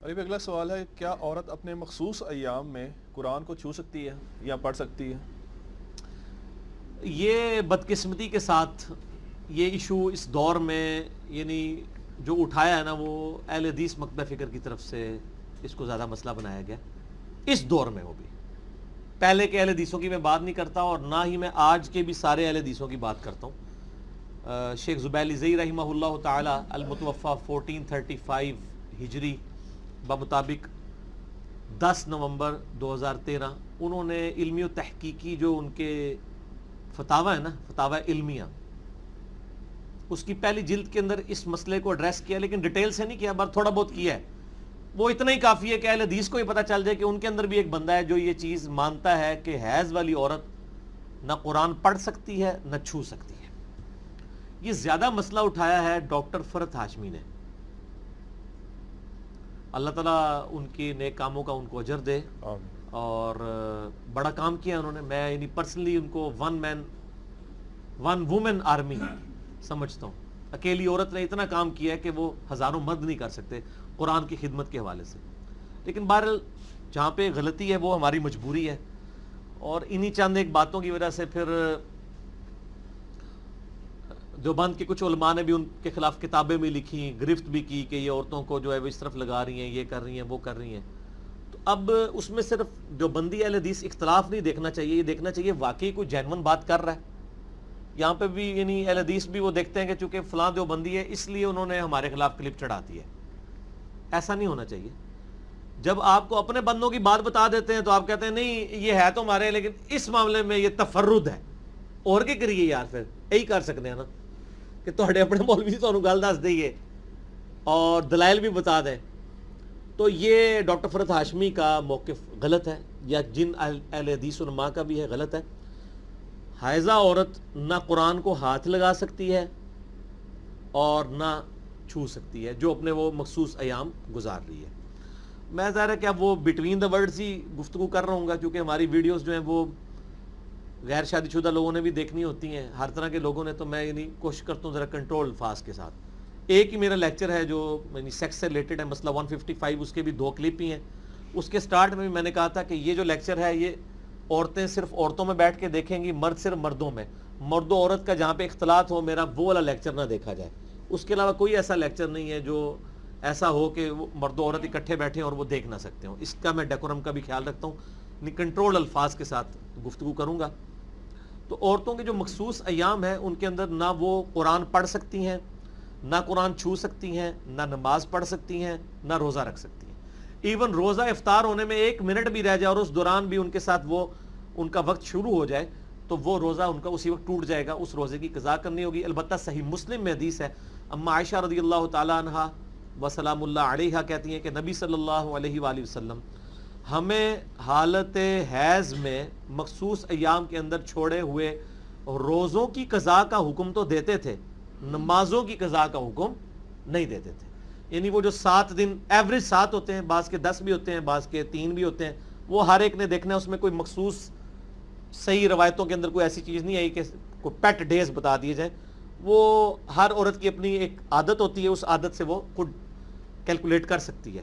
ابھی اگلا سوال ہے، کیا عورت اپنے مخصوص ایام میں قرآن کو چھو سکتی ہے یا پڑھ سکتی ہے؟ یہ بدقسمتی کے ساتھ یہ ایشو اس دور میں یعنی جو اٹھایا ہے نا، وہ اہل حدیث مکتبہ فکر کی طرف سے اس کو زیادہ مسئلہ بنایا گیا اس دور میں. وہ بھی پہلے کے اہل حدیثوں کی میں بات نہیں کرتا، اور نہ ہی میں آج کے بھی سارے اہل حدیثوں کی بات کرتا ہوں. شیخ زبیر زئی رحمہ اللہ تعالی المتوفی 1435 ہجری بمطابق 10 نومبر 2013 انہوں نے علمی و تحقیقی جو ان کے فتاوی ہے نا، فتاوی علمیہ، اس کی پہلی جلد کے اندر اس مسئلے کو ایڈریس کیا، لیکن ڈیٹیل سے نہیں کیا، بس تھوڑا بہت کیا ہے. وہ اتنا ہی کافی ہے کہ اہل حدیث کو ہی پتہ چل جائے کہ ان کے اندر بھی ایک بندہ ہے جو یہ چیز مانتا ہے کہ حیض والی عورت نہ قرآن پڑھ سکتی ہے نہ چھو سکتی ہے. یہ زیادہ مسئلہ اٹھایا ہے ڈاکٹر فرحت ہاشمی نے. اللہ تعالیٰ ان کے نیک کاموں کا ان کو اجر دے، اور بڑا کام کیا انہوں نے. میں یعنی پرسنلی ان کو ون وومن آرمی سمجھتا ہوں. اکیلی عورت نے اتنا کام کیا ہے کہ وہ ہزاروں مرد نہیں کر سکتے قرآن کی خدمت کے حوالے سے. لیکن بہرحال جہاں پہ غلطی ہے وہ ہماری مجبوری ہے، اور انہی چند ایک باتوں کی وجہ سے پھر دیوبند کے کچھ علماء نے بھی ان کے خلاف کتابیں بھی لکھی، گرفت بھی کی کہ یہ عورتوں کو جو ہے وہ اس طرف لگا رہی ہیں، یہ کر رہی ہیں، وہ کر رہی ہیں. تو اب اس میں صرف دیوبندی اہل حدیث اختلاف نہیں دیکھنا چاہیے، یہ دیکھنا چاہیے واقعی کوئی جینون بات کر رہا ہے. یہاں پہ بھی یعنی اہل حدیث بھی وہ دیکھتے ہیں کہ چونکہ فلاں دیوبندی ہے اس لیے انہوں نے ہمارے خلاف کلپ چڑھا دی ہے. ایسا نہیں ہونا چاہیے. جب آپ کو اپنے بندوں کی بات بتا دیتے ہیں تو آپ کہتے ہیں نہیں یہ ہے تو ہمارے، لیکن اس معاملے میں یہ تفرد ہے. اور کیا کریے یار، پھر یہی کر سکتے ہیں نا کہ تھوڑے اپنے مولوی سے تمہیں گل دس دئیے اور دلائل بھی بتا دیں. تو یہ ڈاکٹر فرحت ہاشمی کا موقف غلط ہے، یا جن اہل حدیث علماء کا بھی ہے غلط ہے. حائضہ عورت نہ قرآن کو ہاتھ لگا سکتی ہے اور نہ چھو سکتی ہے جو اپنے وہ مخصوص ایام گزار رہی ہے. میں ظاہر ہے کہ اب وہ بٹوین دا ورڈز ہی گفتگو کر رہا ہوں گا، کیونکہ ہماری ویڈیوز جو ہیں وہ غیر شادی شدہ لوگوں نے بھی دیکھنی ہوتی ہیں، ہر طرح کے لوگوں نے. تو میں یعنی کوشش کرتا ہوں ذرا کنٹرول الفاظ کے ساتھ. ایک ہی میرا لیکچر ہے جو یعنی سیکس سے ریلیٹڈ ہے، مسئلہ 155، اس کے بھی 2 کلپ ہی ہیں. اس کے سٹارٹ میں بھی میں نے کہا تھا کہ یہ جو لیکچر ہے یہ عورتیں صرف عورتوں میں بیٹھ کے دیکھیں گی، مرد صرف مردوں میں. مرد و عورت کا جہاں پہ اختلاط ہو میرا وہ والا لیکچر نہ دیکھا جائے. اس کے علاوہ کوئی ایسا لیکچر نہیں ہے جو ایسا ہو کہ وہ مرد و عورت اکٹھے بیٹھیں اور وہ دیکھ نہ سکتے ہوں. اس کا میں ڈیکورم کا بھی خیال رکھتا ہوں، کنٹرول الفاظ کے ساتھ گفتگو کروں گا. تو عورتوں کے جو مخصوص ایام ہیں ان کے اندر نہ وہ قرآن پڑھ سکتی ہیں، نہ قرآن چھو سکتی ہیں، نہ نماز پڑھ سکتی ہیں، نہ روزہ رکھ سکتی ہیں. ایون روزہ افطار ہونے میں 1 منٹ بھی رہ جائے اور اس دوران بھی ان کے ساتھ وہ ان کا وقت شروع ہو جائے تو وہ روزہ ان کا اسی وقت ٹوٹ جائے گا، اس روزے کی قضا کرنی ہوگی. البتہ صحیح مسلم میں حدیث ہے، اما عائشہ رضی اللہ تعالیٰ عنہ وسلام اللہ علیہا کہتی ہیں کہ نبی صلی اللہ علیہ وآلہ وسلم ہمیں حالت حیض میں مخصوص ایام کے اندر چھوڑے ہوئے روزوں کی قضا کا حکم تو دیتے تھے، نمازوں کی قضا کا حکم نہیں دیتے تھے. یعنی وہ جو 7 دن ایوریج 7 ہوتے ہیں، بعض کے 10 بھی ہوتے ہیں، بعض کے 3 بھی ہوتے ہیں، وہ ہر ایک نے دیکھنا ہے. اس میں کوئی مخصوص صحیح روایتوں کے اندر کوئی ایسی چیز نہیں آئی کہ کوئی پیٹ ڈیز بتا دیے جائیں. وہ ہر عورت کی اپنی ایک عادت ہوتی ہے، اس عادت سے وہ خود کیلکولیٹ کر سکتی ہے.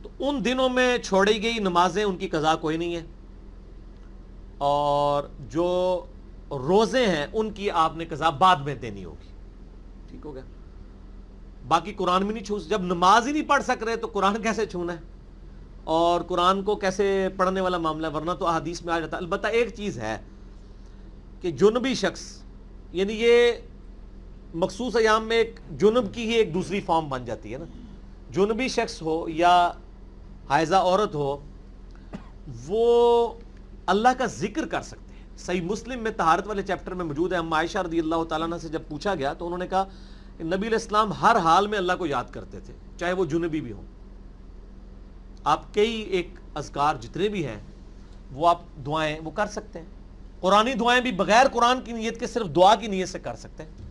تو ان دنوں میں چھوڑی گئی نمازیں ان کی قضا کوئی نہیں ہے، اور جو روزے ہیں ان کی آپ نے قضا بعد میں دینی ہوگی. ٹھیک ہو گیا. باقی قرآن بھی نہیں چھو، جب نماز ہی نہیں پڑھ سک رہے تو قرآن کیسے چھونا ہے، اور قرآن کو کیسے پڑھنے والا معاملہ ہے، ورنہ تو احادیث میں آ جاتا. البتہ ایک چیز ہے کہ جنبی شخص، یعنی یہ مخصوص ایام میں ایک جنب کی ہی ایک دوسری فارم بن جاتی ہے نا. جنبی شخص ہو یا حائضہ عورت ہو، وہ اللہ کا ذکر کر سکتے ہیں. صحیح مسلم میں طہارت والے چیپٹر میں موجود ہے. اما عائشہ رضی اللہ تعالیٰ عنہ سے جب پوچھا گیا تو انہوں نے کہا کہ نبی علیہ السلام ہر حال میں اللہ کو یاد کرتے تھے، چاہے وہ جنبی بھی ہوں. آپ کئی ایک اذکار جتنے بھی ہیں وہ آپ دعائیں وہ کر سکتے ہیں. قرآنی دعائیں بھی بغیر قرآن کی نیت کے صرف دعا کی نیت سے کر سکتے ہیں.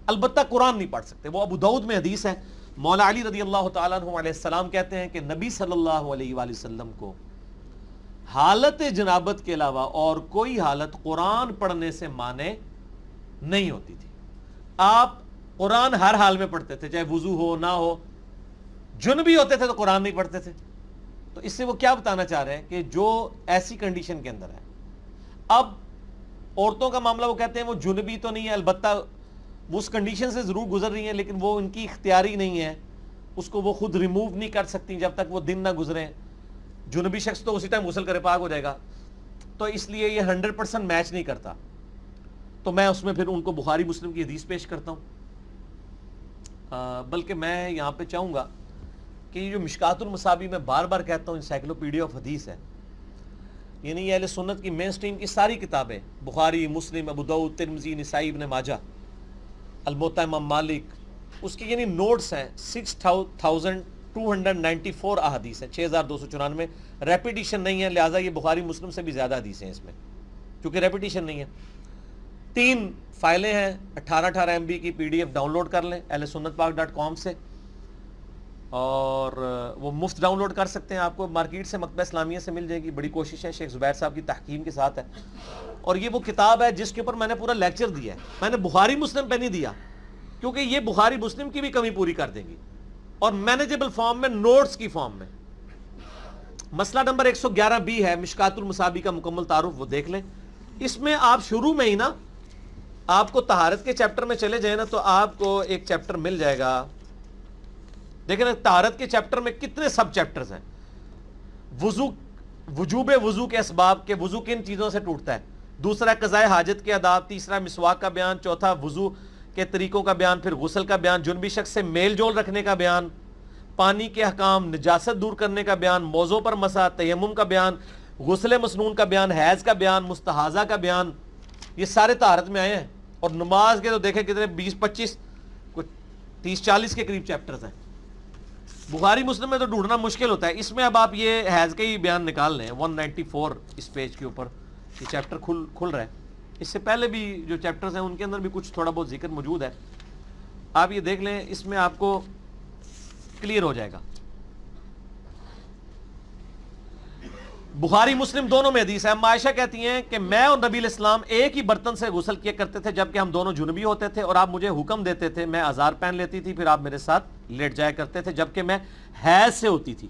البتہ قرآن نہیں پڑھ سکتے. وہ ابو داؤد میں حدیث ہے، مولا علی رضی اللہ تعالیٰ عنہ علیہ السلام کہتے ہیں کہ نبی صلی اللہ علیہ وآلہ وسلم کو حالت جنابت کے علاوہ اور کوئی حالت قرآن پڑھنے سے مانے نہیں ہوتی تھی. آپ قرآن ہر حال میں پڑھتے تھے، چاہے وضو ہو نہ ہو. جنبی ہوتے تھے تو قرآن نہیں پڑھتے تھے. تو اس سے وہ کیا بتانا چاہ رہے ہیں کہ جو ایسی کنڈیشن کے اندر ہے. اب عورتوں کا معاملہ وہ کہتے ہیں وہ جنبی تو نہیں ہے, البتہ وہ اس کنڈیشن سے ضرور گزر رہی ہیں لیکن وہ ان کی اختیاری نہیں ہے, اس کو وہ خود ریموو نہیں کر سکتی جب تک وہ دن نہ گزریں. جنبی شخص تو اسی ٹائم غسل کرے پاک ہو جائے گا, تو اس لیے یہ 100% میچ نہیں کرتا. تو میں اس میں پھر ان کو بخاری مسلم کی حدیث پیش کرتا ہوں. بلکہ میں یہاں پہ چاہوں گا کہ یہ جو مشکات المصابیح میں بار بار کہتا ہوں انسائکلوپیڈیا آف حدیث ہے, یعنی یہ اہل سنت کی مین سٹریم کی ساری کتابیں, بخاری, مسلم, ابو داؤد, ترمذی, نسائی, ابن ماجہ, الموطا امام مالک, اس کے یعنی نوٹس ہیں 6294 احادیث ہیں, 6294, ریپیٹیشن نہیں ہے, لہٰذا یہ بخاری مسلم سے بھی زیادہ حدیث ہیں اس میں, کیونکہ ریپیٹیشن نہیں ہے. 3 فائلیں ہیں 18 MB کی PDF ڈاؤن لوڈ کر لیں ahlsunnatpak.com سے, اور وہ مفت ڈاؤن لوڈ کر سکتے ہیں, آپ کو مارکیٹ سے مکتبہ اسلامیہ سے مل جائے گی. بڑی کوشش ہے, شیخ زبیر صاحب کی تحکیم کے ساتھ ہے. اور یہ وہ کتاب ہے جس کے اوپر میں نے پورا لیکچر دیا ہے. میں نے بخاری مسلم پہ نہیں دیا کیونکہ یہ بخاری مسلم کی بھی کمی پوری کر دیں گی, اور مینیجبل فارم میں, نوٹس کی فارم میں. مسئلہ نمبر 111B ہے مشکات المصابیح کا مکمل تعارف, وہ دیکھ لیں. اس میں آپ شروع میں ہی نا, آپ کو طہارت کے چیپٹر میں چلے جائیں نا تو آپ کو ایک چیپٹر مل جائے گا. دیکھیں نا طہارت کے چیپٹر میں کتنے سب چیپٹرز ہیں. وضوب وضو کے اسباب, کے وضو کن چیزوں سے ٹوٹتا ہے. دوسرا قضاء حاجت کے آداب. تیسرا مسواک کا بیان. چوتھا وضو کے طریقوں کا بیان. پھر غسل کا بیان. جنبی شخص سے میل جول رکھنے کا بیان. پانی کے احکام. نجاست دور کرنے کا بیان. موضوع پر مسح. تیمم کا بیان. غسل مسنون کا بیان. حیض کا بیان. مستحاضہ کا بیان. یہ سارے طہارت میں آئے ہیں. اور نماز کے تو دیکھیں کتنے 20-25 کچھ 30-40 کے قریب چیپٹرز ہیں. بخاری مسلم میں تو ڈھونڈنا مشکل ہوتا ہے. اس میں اب آپ یہ حیض کے ہی بیان نکال لیں 194 اس پیج کے اوپر یہ چیپٹر کھل رہا ہے. اس سے پہلے بھی جو چیپٹرز ہیں ان کے اندر بھی کچھ تھوڑا بہت ذکر موجود ہے, آپ یہ دیکھ لیں, اس میں آپ کو کلیئر ہو جائے گا. بخاری مسلم دونوں میں حدیث ہے. اما عائشہ کہتی ہیں کہ میں اور نبی علیہ السلام ایک ہی برتن سے غسل کیا کرتے تھے جبکہ ہم دونوں جنبی ہوتے تھے, اور آپ مجھے حکم دیتے تھے, میں ازار پہن لیتی تھی, پھر آپ میرے ساتھ لیٹ جایا کرتے تھے جبکہ میں حیض سے ہوتی تھی.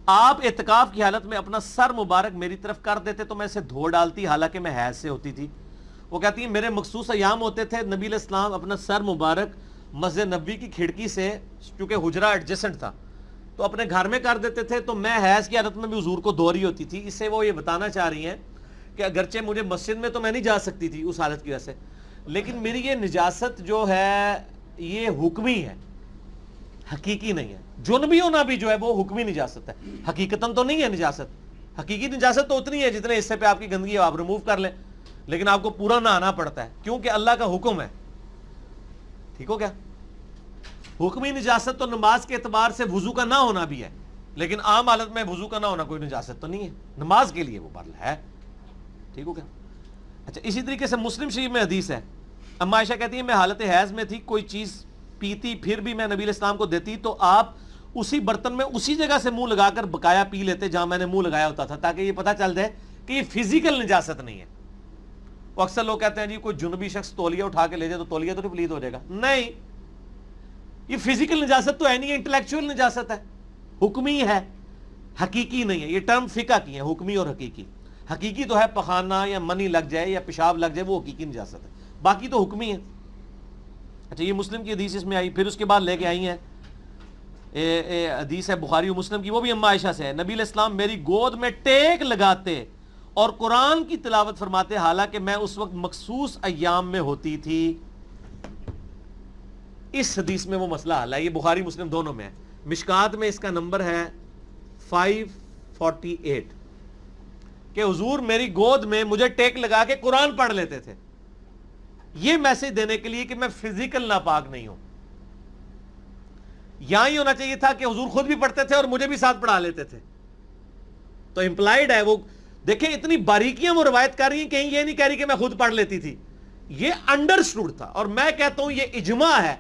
آپ اعتکاف کی حالت میں اپنا سر مبارک میری طرف کر دیتے تو میں اسے دھو ڈالتی حالانکہ میں حیض سے ہوتی تھی. وہ کہتی ہیں میرے مخصوص ایام ہوتے تھے, نبی علیہ السلام اپنا سر مبارک مسجد نبوی کی کھڑکی سے, چونکہ حجرہ ایڈجسنٹ تھا, تو اپنے گھر میں کر دیتے تھے, تو میں حیض کی حالت میں بھی حضور کو دھو رہی ہوتی تھی. اس سے وہ یہ بتانا چاہ رہی ہیں کہ اگرچہ مجھے مسجد میں تو میں نہیں جا سکتی تھی اس حالت کی وجہ سے, لیکن میری یہ نجاست جو ہے یہ حکمی ہے, حقیقی نہیں ہے. جنبی ہونا بھی جو ہے وہ حکمی نجاست ہے, حقیقتاً تو نہیں ہے نجاست. حقیقی نجاست تو اتنی ہے جتنے حصے پہ آپ کی گندگی آپ ریموو کر لیں, لیکن آپ کو پورا نہانا پڑتا ہے کیونکہ اللہ کا حکم ہے. ٹھیک ہو گیا. حکمی نجاست تو نماز کے اعتبار سے وضو کا نہ ہونا بھی ہے, لیکن عام حالت میں وضو کا نہ ہونا کوئی نجاست تو نہیں ہے, نماز کے لیے وہ برل ہے. ٹھیک ہو گیا. اچھا, اسی طریقے سے مسلم شریف میں حدیث ہے. اما عائشہ کہتی ہیں میں حالت حیض میں تھی, کوئی چیز پیتی پھر بھی میں نبی علیہ السلام کو دیتی تو آپ اسی برتن میں اسی جگہ سے منہ لگا کر بقایا پی لیتے جہاں میں نے منہ لگایا ہوتا تھا, تاکہ یہ پتہ چل جائے کہ یہ فزیکل نجاست نہیں ہے. وہ اکثر لوگ کہتے ہیں جی کوئی جنبی شخص تولیہ اٹھا کے لے جائے تو تولیہ تو پلید ہو جائے گا. نہیں, یہ فزیکل نجاست تو ہے نہیں, انٹلیکچوئل نجاست ہے, حکمی ہے, حقیقی نہیں ہے. یہ ٹرم فقہ کی ہے, حکمی اور حقیقی. حقیقی تو ہے پخانہ یا منی لگ جائے یا پیشاب لگ جائے, وہ حقیقی نجاست ہے, باقی تو حکمی ہے. اچھا, یہ مسلم کی حدیث اس میں آئی. پھر اس کے بعد لے کے آئی ہیں حدیث ہے بخاری و مسلم کی, وہ بھی اما عائشہ سے ہے. نبی علیہ السلام میری گود میں ٹیک لگاتے اور قرآن کی تلاوت فرماتے حالانکہ میں اس وقت مخصوص ایام میں ہوتی تھی. اس حدیث میں وہ مسئلہ حل ہے. یہ بخاری مسلم دونوں میں ہے. مشکات میں اس کا نمبر ہے 548 کہ حضور میری گود میں مجھے ٹیک لگا کے قرآن پڑھ لیتے تھے, یہ میسج دینے کے لیے کہ میں فزیکل ناپاک نہیں ہوں. یہاں ہی ہونا چاہیے تھا کہ حضور خود بھی پڑھتے تھے اور مجھے بھی ساتھ پڑھا لیتے تھے. تو امپلائڈ ہے وہ, دیکھیں اتنی باریکیاں وہ روایت کر رہی ہیں, کہیں یہ نہیں کہہ رہی کہ میں خود پڑھ لیتی تھی, یہ انڈرسٹوڈ تھا. اور میں کہتا ہوں یہ اجماع ہے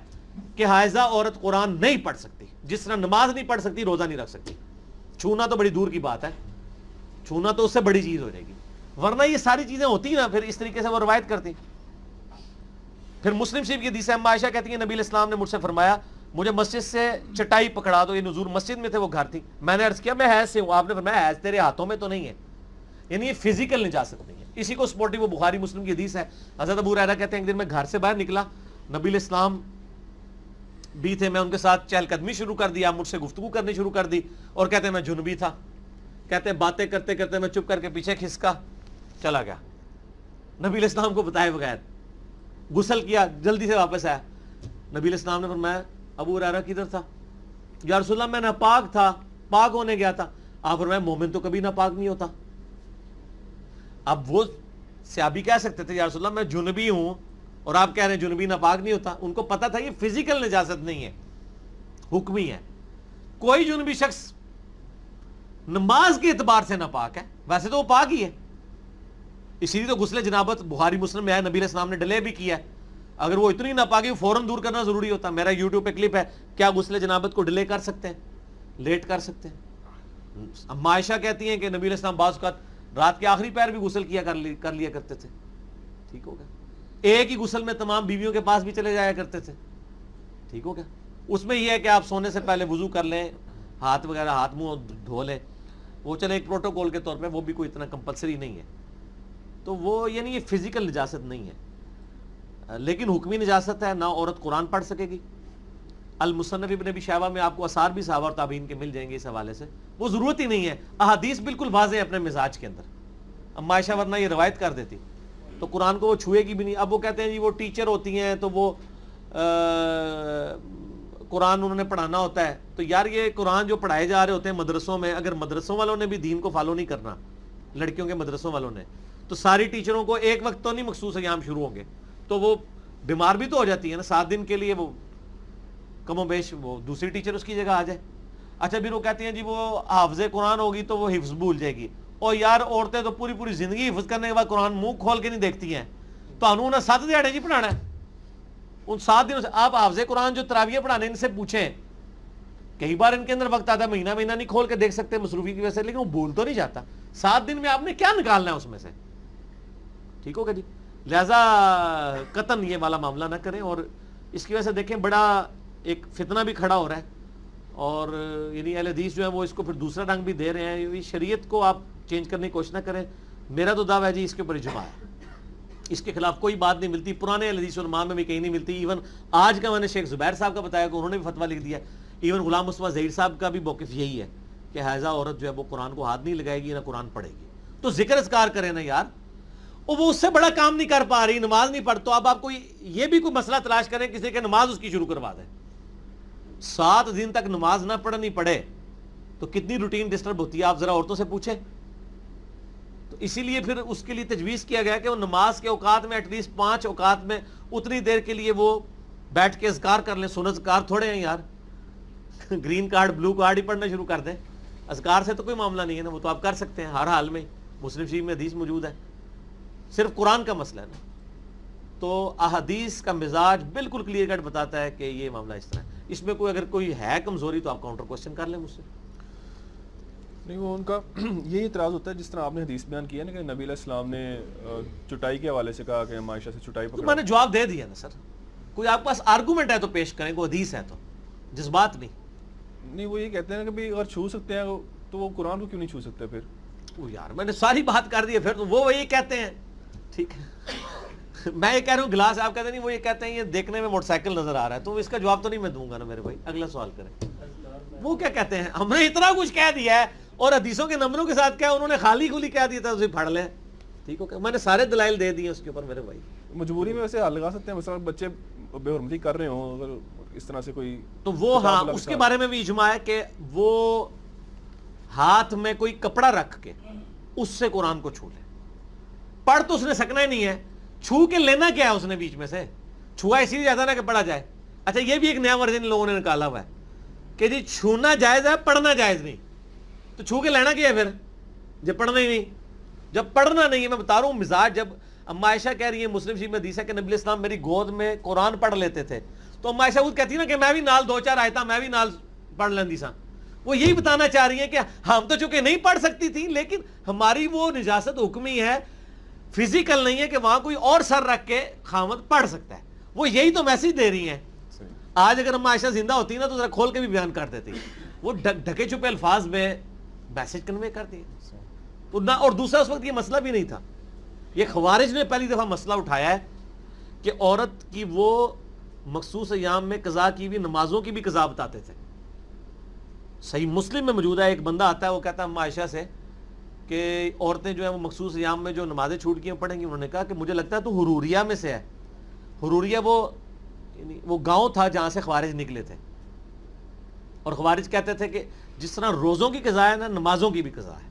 کہ حائضہ عورت قرآن نہیں پڑھ سکتی, جس طرح نماز نہیں پڑھ سکتی, روزہ نہیں رکھ سکتی. چھونا تو بڑی دور کی بات ہے, چھونا تو اس سے بڑی چیز ہو جائے گی, ورنہ یہ ساری چیزیں ہوتی نا پھر اس طریقے سے وہ روایت کرتی. پھر مسلم شریف کی حدیث ہے, اما عائشہ کہتی ہیں نبی علیہ السلام نے مجھ سے فرمایا مجھے مسجد سے چٹائی پکڑا دو، یہ نزول مسجد میں تھے، وہ گھر تھی، میں نے عرض کیا میں حیض سے ہوں، آپ نے فرمایا حیض تیرے ہاتھوں میں تو نہیں ہے، یعنی یہ فزیکل نجاست نہیں ہے. اسی کو سپورٹنگ وہ بخاری مسلم کی حدیث ہے. حضرت ابو ہریرہ کہتے ہیں ایک دن میں گھر سے باہر نکلا، نبی علیہ السلام بھی تھے، میں ان کے ساتھ چہل قدمی شروع کر دیا، مجھ سے گفتگو کرنی شروع کر دی، اور کہتے ہیں میں جنبی تھا. کہتے ہیں باتیں کرتے کرتے میں چپ کر کے پیچھے کھسکا چلا گیا، نبی علیہ السلام کو بتائے بغیر، غسل کیا، جلدی سے واپس آیا. نبی علیہ السلام نے فرمایا ابو ہریرہ کدھر تھا؟ یا رسول اللہ میں ناپاک تھا، پاک ہونے گیا تھا. آپ فرمایا مومن تو کبھی ناپاک نہیں ہوتا. اب وہ صحابی کہہ سکتے تھے یا رسول اللہ میں جنبی ہوں، اور آپ کہہ رہے ہیں جنبی ناپاک نہیں ہوتا. ان کو پتا تھا یہ فزیکل نجاست نہیں ہے، حکمی ہے. کوئی جنبی شخص نماز کے اعتبار سے ناپاک ہے، ویسے تو وہ پاک ہی ہے. اسی لیے تو غسل جنابت بخاری مسلم میں ہے، نبی علیہ السلام نے ڈیلے بھی کیا ہے. اگر وہ اتنی ناپاکی فوراً دور کرنا ضروری ہوتا. میرا یوٹیوب پہ کلپ ہے، کیا غسل جنابت کو ڈیلے کر سکتے ہیں، لیٹ کر سکتے ہیں. اما عائشہ کہتی ہیں کہ نبی علیہ السلام بعض اوقات رات کے آخری پیر بھی غسل کر لیا کرتے تھے. ٹھیک ہو گیا. ایک ہی غسل میں تمام بیویوں کے پاس بھی چلے جایا کرتے تھے. ٹھیک ہو گیا. اس میں یہ ہے کہ آپ سونے سے پہلے وضو کر لیں، ہاتھ وغیرہ ہاتھ منہ دھو لیں، وہ چلے ایک پروٹوکول کے طور پہ، وہ بھی کوئی اتنا کمپلسری نہیں ہے. تو وہ یعنی یہ فزیکل نجاست نہیں ہے، لیکن حکمی نجاست ہے. نہ عورت قرآن پڑھ سکے گی. المصنف ابن ابی شیبہ میں آپ کو آثار بھی صحابہ اور تابعین کے مل جائیں گے اس حوالے سے. وہ ضرورت ہی نہیں ہے، احادیث بالکل واضح ہے اپنے مزاج کے اندر. اما عائشہ ورنہ یہ روایت کر دیتی تو قرآن کو وہ چھوئے گی بھی نہیں. اب وہ کہتے ہیں جی وہ ٹیچر ہوتی ہیں تو وہ قرآن انہوں نے پڑھانا ہوتا ہے. تو یار یہ قرآن جو پڑھائے جا رہے ہوتے ہیں مدرسوں میں، اگر مدرسوں والوں نے بھی دین کو فالو نہیں کرنا، لڑکیوں کے مدرسوں والوں نے، تو ساری ٹیچروں کو ایک وقت تو نہیں مخصوص ایام شروع ہوں گے، تو وہ بیمار بھی تو ہو جاتی ہے نا. 7 دن کے لیے وہ کم و بیش وہ دوسری ٹیچر اس کی جگہ آ جائے. اچھا پھر وہ کہتی ہیں جی وہ حافظ قرآن ہوگی تو وہ حفظ بھول جائے گی. اور یار عورتیں تو پوری پوری زندگی حفظ کرنے کے بعد قرآن منہ کھول کے نہیں دیکھتی ہیں. تو انہوں نے 7 دیہڑے جی پڑھانا ہے. ان 7 دنوں سے آپ حافظ قرآن جو تراویح پڑھانے ان سے پوچھیں، کئی بار ان کے اندر وقت آتا ہے مہینہ نہیں کھول کے دیکھ سکتے مصروفی کی وجہ سے، لیکن وہ بول تو نہیں جاتا. 7 دن میں آپ نے کیا نکالنا ہے اس میں سے. ٹھیک ہوگا جی. لہذا قطن یہ والا معاملہ نہ کریں. اور اس کی وجہ سے دیکھیں بڑا ایک فتنہ بھی کھڑا ہو رہا ہے، اور یعنی اہل حدیث جو ہے وہ اس کو پھر دوسرا رنگ بھی دے رہے ہیں. یہ شریعت کو آپ چینج کرنے کی کوشش نہ کریں. میرا تو دعویٰ ہے جی اس کے اوپر اجماع ہے، اس کے خلاف کوئی بات نہیں ملتی. پرانے اہل حدیث علماء میں بھی کہیں نہیں ملتی. ایون آج کا میں نے شیخ زبیر صاحب کا بتایا کہ انہوں نے بھی فتویٰ لکھ دیا. ایون غلام مصطفیٰ ظہیر صاحب کا بھی موقف یہی ہے کہ حائضہ عورت جو ہے وہ قرآن کو ہاتھ نہیں لگائے گی نہ قرآن پڑھے گی. تو ذکر اذکار کریں نا یار. وہ اس سے بڑا کام نہیں کر پا رہی، نماز نہیں پڑھ. تو اب آپ کو یہ بھی کوئی مسئلہ تلاش کریں کسی کے نماز اس کی شروع کروا دیں. 7 دن تک نماز نہ پڑھنی پڑے تو کتنی روٹین ڈسٹرب ہوتی ہے، آپ ذرا عورتوں سے پوچھیں. تو اسی لیے پھر اس کے لیے تجویز کیا گیا کہ وہ نماز کے اوقات میں ایٹ لیسٹ 5 اوقات میں اتنی دیر کے لیے وہ بیٹھ کے اذکار کر لیں. سنت اذکار تھوڑے ہیں یار، گرین کارڈ بلو کارڈ ہی پڑھنا شروع کر دیں. اذکار سے تو کوئی معاملہ نہیں ہے نا، وہ تو آپ کر سکتے ہیں ہر حال میں. مسلم شریف میں حدیث موجود ہے. صرف قرآن کا مسئلہ ہے نا. تو احادیث کا مزاج بالکل کلیئر کٹ بتاتا ہے کہ یہ معاملہ اس طرح ہے. اس میں کوئی اگر کوئی ہے کمزوری تو آپ کاؤنٹر کوشچن کر لیں مجھ سے. نہیں وہ ان کا یہی اعتراض ہوتا ہے جس طرح آپ نے حدیث بیان کیا نا کہ نبی علیہ السلام نے چٹائی کے حوالے سے کہا کہ اما عائشہ سے چٹائی تو پکڑا. میں نے جواب دے دیا نا سر. کوئی آپ کے پاس آرگومنٹ ہے تو پیش کریں، کوئی حدیث ہے تو، جذبات نہیں. نہیں وہ یہ کہتے ہیں کہ بھئی اگر چھو سکتے ہیں تو وہ قرآن کو کیوں نہیں چھو سکتے پھر. وہ یار میں نے ساری بات کر دی ہے. پھر تو وہ یہ کہتے ہیں ٹھیک ہے. میں یہ کہہ رہا ہوں گلاس، آپ کہتے ہیں نہیں وہ یہ کہتے ہیں یہ دیکھنے میں موٹر سائیکل نظر آ رہا ہے. تو اس کا جواب تو نہیں میں دوں گا نا میرے بھائی. اگلا سوال کریں. وہ کیا کہتے ہیں ہم نے اتنا کچھ کہہ دیا ہے اور حدیثوں کے نمبروں کے ساتھ کیا انہوں نے خالی کھلی کہہ دیا تھا اسے پڑھ لیں. ٹھیک ہو، میں نے سارے دلائل دے دیے اس کے اوپر میرے بھائی. مجبوری میں ویسے حل لگا سکتے ہیں، مثلا بچے بے حرمتی کر رہے ہوں اگر اس طرح سے کوئی تو وہ ہاں اس کے بارے میں بھی اجماع ہے کہ وہ ہاتھ میں کوئی کپڑا رکھ کے اس سے قرآن کو چھو لے. پڑھ تو اس نے سکنا ہی نہیں ہے، چھو کے لینا کیا ہے اس نے بیچ میں سے. چھوا اسی لیے جاتا نا کہ پڑھا جائے. اچھا یہ بھی ایک نیا ورژن لوگوں نے نکالا ہوا ہے کہ جی چھونا جائز ہے پڑھنا جائز نہیں. تو چھو کے لینا کیا ہے پھر جب پڑھنا ہی نہیں. جب پڑھنا نہیں ہے میں بتا رہا ہوں مزاج. جب اما عائشہ کہہ رہی ہے مسلم شریف میں حدیث ہے کہ نبی علیہ السلام میری گود میں قرآن پڑھ لیتے تھے، تو اما عائشہ وہ کہتی نا کہ میں بھی نال 2-4 آیتاں میں بھی نال پڑھ لیندی سا. وہ یہی بتانا چاہ رہی ہیں کہ ہم تو چونکہ نہیں پڑھ سکتی تھی لیکن ہماری وہ نجاست حکمی ہے، فزیکل نہیں ہے کہ وہاں کوئی اور سر رکھ کے خامد پڑھ سکتا ہے. وہ یہی تو میسج دے رہی ہیں. آج اگر اما عائشہ زندہ ہوتی نا تو ذرا کھول کے بھی بیان کر دیتی. وہ ڈھکے چھپے الفاظ میں میسج کنوے کر دیے. تو نہ, اور دوسرا اس وقت یہ مسئلہ بھی نہیں تھا. یہ خوارج نے پہلی دفعہ مسئلہ اٹھایا ہے کہ عورت کی وہ مخصوص ایام میں قضا کی ہوئی نمازوں کی بھی قضا بتاتے تھے. صحیح مسلم میں موجود ہے, ایک بندہ آتا ہے, وہ کہتا ہے اما عائشہ سے کہ عورتیں جو ہیں وہ مخصوص ایام میں جو نمازیں چھوٹ کی ہیں پڑھیں گی. انہوں نے کہا کہ مجھے لگتا ہے تو حروریہ میں سے ہے. حروریہ وہ گاؤں تھا جہاں سے خوارج نکلے تھے, اور خوارج کہتے تھے کہ جس طرح روزوں کی قضا ہے نا, نمازوں کی بھی قضا ہے.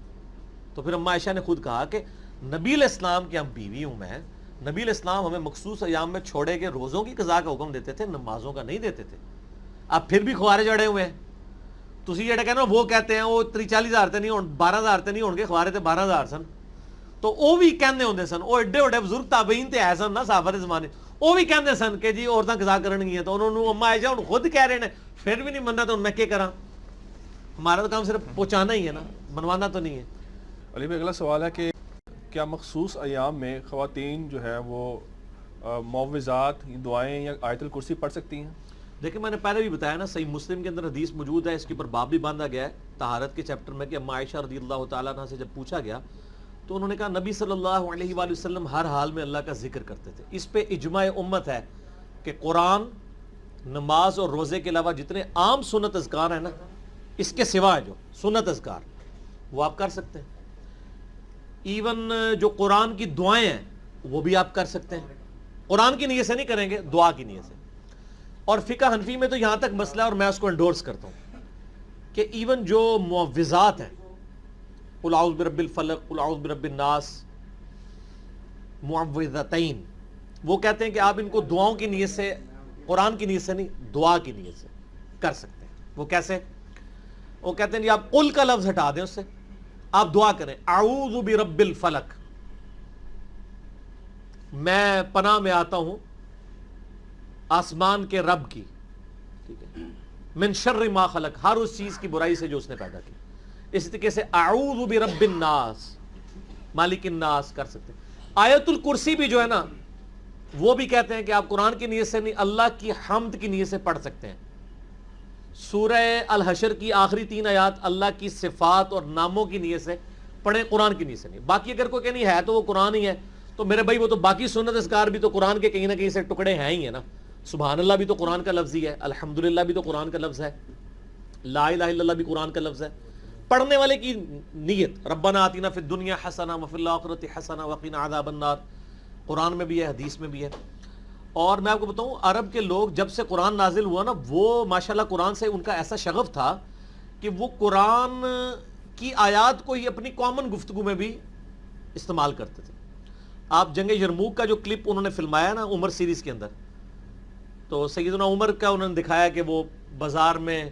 تو پھر اما عائشہ نے خود کہا کہ نبی علیہ السلام کی ہم بیوی ہوں میں, نبی علیہ السلام ہمیں مخصوص ایام میں چھوڑے کے روزوں کی قضا کا حکم دیتے تھے, نمازوں کا نہیں دیتے تھے. اب پھر بھی خوارج اڑے ہوئے ہیں. تسی جڑا کہنا وہ کہتے ہیں وہ 40,000 تے نہیں ہون 12,000 تے نہیں ہون گے, خوارج تے 12,000 سن. تو وہ بھی کہندے ہوندے سن, وہ ایڈے ایڈے بزرگ تابعین تے ہے سن نا صحابہ دے زمانے, وہ بھی کہندے سن کہ جی عورتاں قضا کرن گیاں. تو انہوں نے اما عائشہ ہن خود کہہ رہے ہیں پھر بھی نہیں مننا, تو میں کیا کراں؟ ہمارا تو کام صرف پہنچانا ہی ہے نا, منوانا تو نہیں ہے. علی بھائی اگلا سوال ہے کہ کیا مخصوص ایام میں خواتین جو ہے وہ معوذات, دعائیں یا آیت الکرسی پڑھ سکتی ہیں؟ دیکھیں میں نے پہلے بھی بتایا نا, صحیح مسلم کے اندر حدیث موجود ہے, اس کے اوپر باب بھی باندھا گیا ہے طہارت کے چیپٹر میں, کہ اما عائشہ رضی اللہ تعالیٰ عنہ سے جب پوچھا گیا تو انہوں نے کہا نبی صلی اللہ علیہ وآلہ وسلم ہر حال میں اللہ کا ذکر کرتے تھے. اس پہ اجماع امت ہے کہ قرآن, نماز اور روزے کے علاوہ جتنے عام سنت اذکار ہیں نا, اس کے سوا جو سنت اذکار وہ آپ کر سکتے ہیں. ایون جو قرآن کی دعائیں ہیں وہ بھی آپ کر سکتے ہیں. قرآن کی نیت سے نہیں کریں گے, دعا کی نیت سے. اور فقہ حنفی میں تو یہاں تک مسئلہ ہے, اور میں اس کو انڈورس کرتا ہوں, کہ ایون جو معوذات ہیں, قل اعوذ برب الفلق, قل اعوذ برب الناس, معوذتین, وہ کہتے ہیں کہ آپ ان کو دعاؤں کی نیت سے, قرآن کی نیت سے نہیں, دعا کی نیت سے کر سکتے ہیں. وہ کیسے؟ وہ کہتے ہیں آپ قل کا لفظ ہٹا دیں, اس سے آپ دعا کریں اعوذ برب الفلق, میں پناہ میں آتا ہوں آسمان کے رب کی, ٹھیک ہے, من شر ما خلق, ہر اس چیز کی برائی سے جو اس نے پیدا کی. اس طریقے سے اعوذ برب الناس, مالک الناس کر سکتے ہیں. آیت الکرسی بھی جو ہے نا, وہ بھی کہتے ہیں کہ آپ قرآن کی نیت سے نہیں, اللہ کی حمد کی نیت سے پڑھ سکتے ہیں. سورہ الحشر کی آخری 3 آیات اللہ کی صفات اور ناموں کی نیت سے پڑھیں, قرآن کی نیت سے نہیں. باقی اگر کوئی کہ نہیں ہے تو وہ قرآن ہی ہے, تو میرے بھائی وہ تو باقی سنت اذکار بھی تو قرآن کے کہیں نہ کہیں سے ٹکڑے ہیں ہی ہیں نا. سبحان اللہ بھی تو قرآن کا لفظ ہی ہے, الحمدللہ بھی تو قرآن کا لفظ ہے, لا الہ الا اللہ بھی قرآن کا لفظ ہے. پڑھنے والے کی نیت ربنا آتنا فی الدنیا حسنہ وفی الآخرۃ حسنہ وقنا عذاب النار, قرآن میں بھی ہے, حدیث میں بھی ہے. اور میں آپ کو بتاؤں, عرب کے لوگ جب سے قرآن نازل ہوا نا, وہ ماشاءاللہ قرآن سے ان کا ایسا شغف تھا کہ وہ قرآن کی آیات کو ہی اپنی کامن گفتگو میں بھی استعمال کرتے تھے. آپ جنگ یرموک کا جو کلپ انہوں نے فلمایا نا عمر سیریز کے اندر, تو سیدنا عمر کا انہوں نے دکھایا کہ وہ بازار میں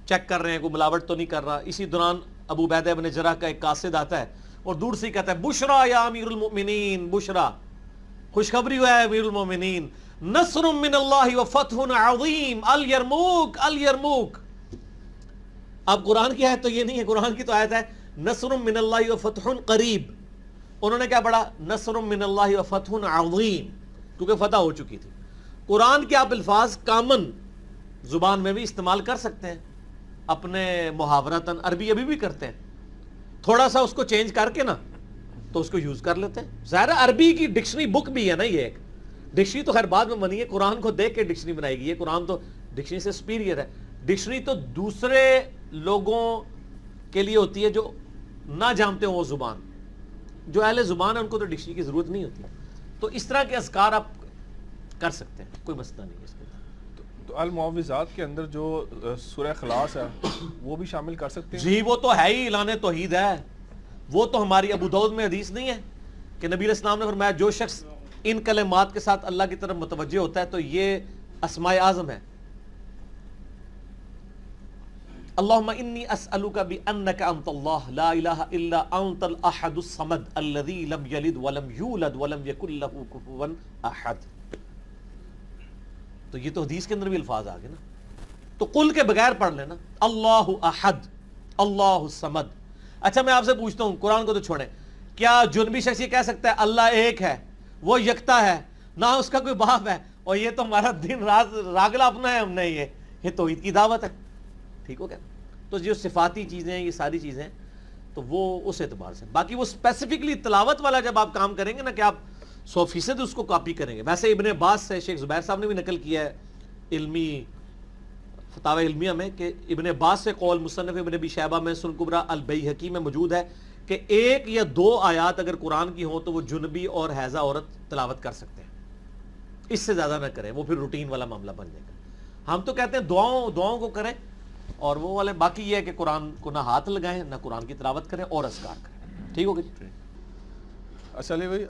چیک کر رہے ہیں کوئی ملاوٹ تو نہیں کر رہا. اسی دوران ابو عبیدہ بن جراح کا ایک قاصد آتا ہے اور دور سے ہی کہتا ہے بشرا یا امیر المؤمنین, بشرا, خوشخبری ہوا ہے امیر المومنین, نصر من اللہ و فتح عظیم, الیرموک الیرموک. اب قرآن کی آیت تو یہ نہیں ہے, قرآن کی تو آیت ہے نصر من اللہ و فتح قریب. انہوں نے کیا پڑھا؟ نصر من اللہ و فتح عظیم, کیونکہ فتح ہو چکی تھی. قرآن کے آپ الفاظ کامن زبان میں بھی استعمال کر سکتے ہیں, اپنے محاورتاً, عربی ابھی بھی کرتے ہیں, تھوڑا سا اس کو چینج کر کے نا تو اس کو یوز کر لیتے ہیں. ظاہر عربی کی ڈکشنری بک بھی ہے نا, یہ ایک ڈکشنری تو خیر بعد میں بنی ہے, قرآن کو دیکھ کے ڈکشنری بنائی گئی ہے. قرآن تو ڈکشنری سے سپیریئر ہے. ڈکشنری تو دوسرے لوگوں کے لیے ہوتی ہے جو نہ جانتے ہوں وہ زبان. جو اہل زبان ہے ان کو تو ڈکشنری کی ضرورت نہیں ہوتی. تو اس طرح کے اذکار آپ کر سکتے ہیں, کوئی مسئلہ نہیں ہے اس کے اندر. تو المعوذات کے اندر جو سورہ اخلاص ہے وہ بھی شامل کر سکتے ہیں؟ جی وہ تو ہے ہی اعلان توحید ہے. وہ تو ہماری ابو داؤد میں حدیث نہیں ہے کہ نبی علیہ السلام نے فرمایا جو شخص ان کلمات کے ساتھ اللہ کی طرف متوجہ ہوتا ہے تو یہ اسماء اعظم ہے. اللہم انی اسألک بانک انت اللہ لا الہ الا انت الاحد الصمد الذی لم یلد ولم یولد ولم یکن لہ کفوا احد. تو یہ تو حدیث کے اندر بھی الفاظ آگے نا. تو قل کے بغیر پڑھ لینا اللہ احد اللہ الصمد. اچھا میں آپ سے پوچھتا ہوں, قرآن کو تو چھوڑیں, کیا جنبی شخص یہ کہہ سکتا ہے اللہ ایک ہے, وہ یکتا ہے, نہ اس کا کوئی باپ ہے, اور یہ تو ہمارا دن رات راگلا اپنا ہے، ہم نے یہ توحید کی دعوت ہے. ٹھیک ہو گیا. تو جو صفاتی چیزیں ہیں، یہ ساری چیزیں، تو وہ اس اعتبار سے. باقی وہ اسپیسیفکلی تلاوت والا جب آپ کام کریں گے نا کہ آپ 100% اس کو کاپی کریں گے. ویسے ابن عباس سے شیخ زبیر صاحب نے بھی نقل کیا ہے علمی فتاوی علمیہ میں کہ ابن عباس سے قول مصنف ابن ابی شیبہ میں سنن کبریٰ البیہقی میں موجود ہے کہ 1 یا 2 آیات اگر قرآن کی ہوں تو وہ جنبی اور حیضہ عورت تلاوت کر سکتے ہیں. اس سے زیادہ نہ کریں، وہ پھر روٹین والا معاملہ بن جائے گا. ہم تو کہتے ہیں دعاؤں کو کریں، اور وہ والے باقی یہ ہے کہ قرآن کو نہ ہاتھ لگائیں، نہ قرآن کی تلاوت کریں اور اذکار کریں. ٹھیک ہوگا جی. اچھا علی بھائی